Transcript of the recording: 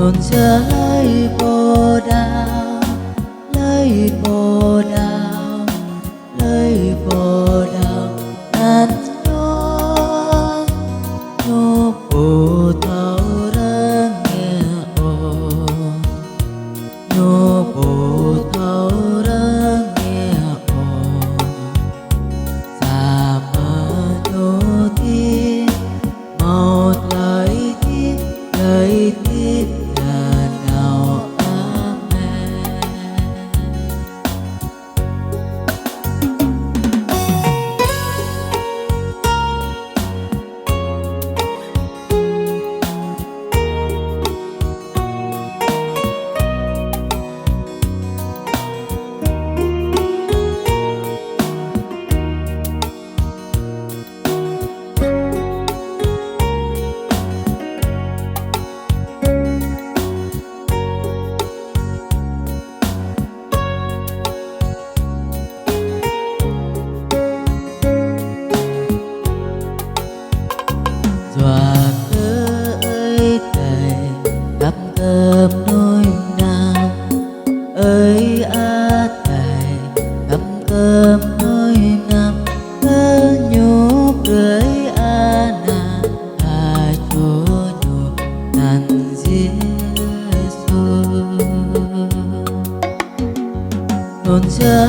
nôn xưa lấy bồ đào, lấy bồ đào, lấy bồ đào ngàn nhô nhô bồ tàu ra nghe ồ, nhô bồ tàu ra nghe ồ, xa mà nhô ti một lời ti là nào amen. Dọa ơi thầy cắm cơm nôi nam ơi a thầy cắm cơm nôi nam ơ nhô rơi a na a chúa nhô nan Giêsu nôn xưa